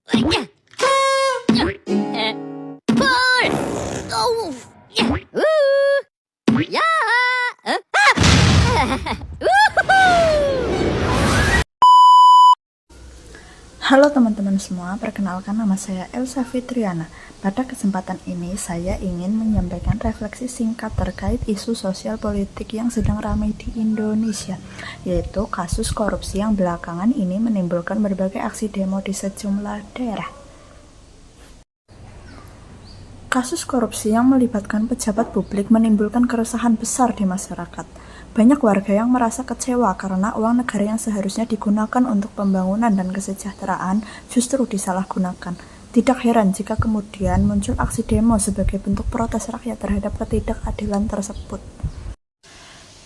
Pul! Oh! Ya! Halo teman-teman semua, perkenalkan nama saya Elsa Fitriana. Pada kesempatan ini saya ingin menyampaikan refleksi singkat terkait isu sosial politik yang sedang ramai di Indonesia, yaitu kasus korupsi yang belakangan ini menimbulkan berbagai aksi demo di sejumlah daerah. Kasus korupsi yang melibatkan pejabat publik menimbulkan keresahan besar di masyarakat. Banyak warga yang merasa kecewa karena uang negara yang seharusnya digunakan untuk pembangunan dan kesejahteraan justru disalahgunakan. Tidak heran jika kemudian muncul aksi demo sebagai bentuk protes rakyat terhadap ketidakadilan tersebut.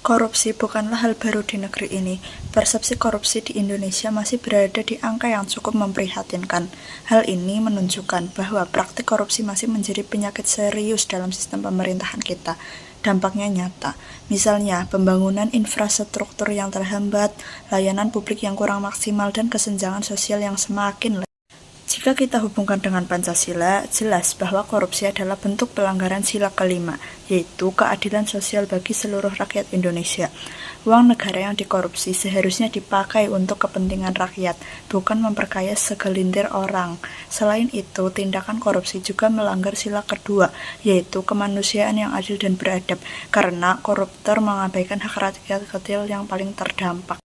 Korupsi bukanlah hal baru di negeri ini. Persepsi korupsi di Indonesia masih berada di angka yang cukup memprihatinkan. Hal ini menunjukkan bahwa praktik korupsi masih menjadi penyakit serius dalam sistem pemerintahan kita. Dampaknya nyata, misalnya pembangunan infrastruktur yang terhambat, layanan publik yang kurang maksimal, dan kesenjangan sosial yang semakin. Jika kita hubungkan dengan Pancasila, jelas bahwa korupsi adalah bentuk pelanggaran sila kelima, yaitu keadilan sosial bagi seluruh rakyat Indonesia. Uang negara yang dikorupsi seharusnya dipakai untuk kepentingan rakyat, bukan memperkaya segelintir orang. Selain itu, tindakan korupsi juga melanggar sila kedua, yaitu kemanusiaan yang adil dan beradab, karena koruptor mengabaikan hak rakyat kecil yang paling terdampak.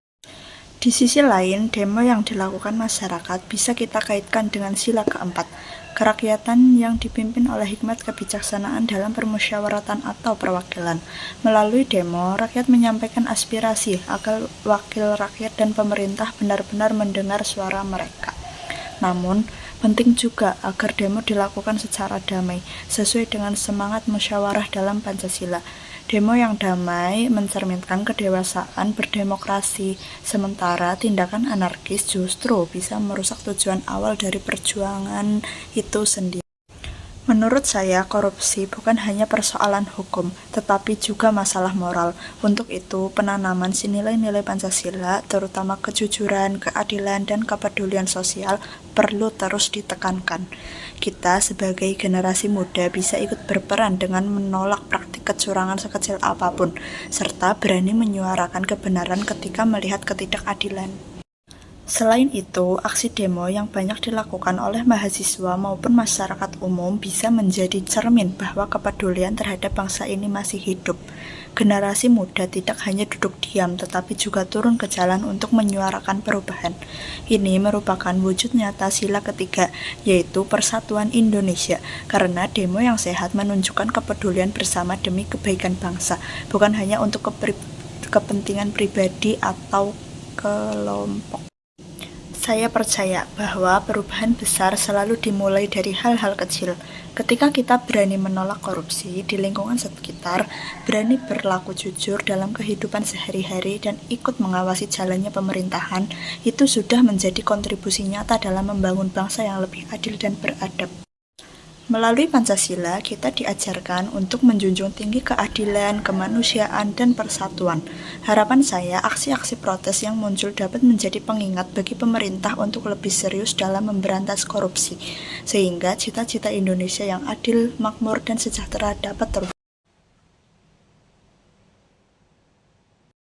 Di sisi lain, demo yang dilakukan masyarakat bisa kita kaitkan dengan sila keempat, kerakyatan yang dipimpin oleh hikmat kebijaksanaan dalam permusyawaratan atau perwakilan. Melalui demo, rakyat menyampaikan aspirasi agar wakil rakyat dan pemerintah benar-benar mendengar suara mereka. Namun, penting juga agar demo dilakukan secara damai, sesuai dengan semangat musyawarah dalam Pancasila. Demo yang damai mencerminkan kedewasaan berdemokrasi, sementara tindakan anarkis justru bisa merusak tujuan awal dari perjuangan itu sendiri. Menurut saya, korupsi bukan hanya persoalan hukum, tetapi juga masalah moral. Untuk itu, penanaman nilai-nilai Pancasila, terutama kejujuran, keadilan, dan kepedulian sosial, perlu terus ditekankan. Kita sebagai generasi muda bisa ikut berperan dengan menolak praktik kecurangan sekecil apapun, serta berani menyuarakan kebenaran ketika melihat ketidakadilan. Selain itu, aksi demo yang banyak dilakukan oleh mahasiswa maupun masyarakat umum bisa menjadi cermin bahwa kepedulian terhadap bangsa ini masih hidup. Generasi muda tidak hanya duduk diam, tetapi juga turun ke jalan untuk menyuarakan perubahan. Ini merupakan wujud nyata sila ketiga, yaitu persatuan Indonesia, karena demo yang sehat menunjukkan kepedulian bersama demi kebaikan bangsa, bukan hanya untuk kepentingan pribadi atau kelompok. Saya percaya bahwa perubahan besar selalu dimulai dari hal-hal kecil. Ketika kita berani menolak korupsi di lingkungan sekitar, berani berlaku jujur dalam kehidupan sehari-hari, dan ikut mengawasi jalannya pemerintahan, itu sudah menjadi kontribusi nyata dalam membangun bangsa yang lebih adil dan beradab. Melalui Pancasila, kita diajarkan untuk menjunjung tinggi keadilan, kemanusiaan, dan persatuan. Harapan saya, aksi-aksi protes yang muncul dapat menjadi pengingat bagi pemerintah untuk lebih serius dalam memberantas korupsi, sehingga cita-cita Indonesia yang adil, makmur, dan sejahtera dapat terwujud.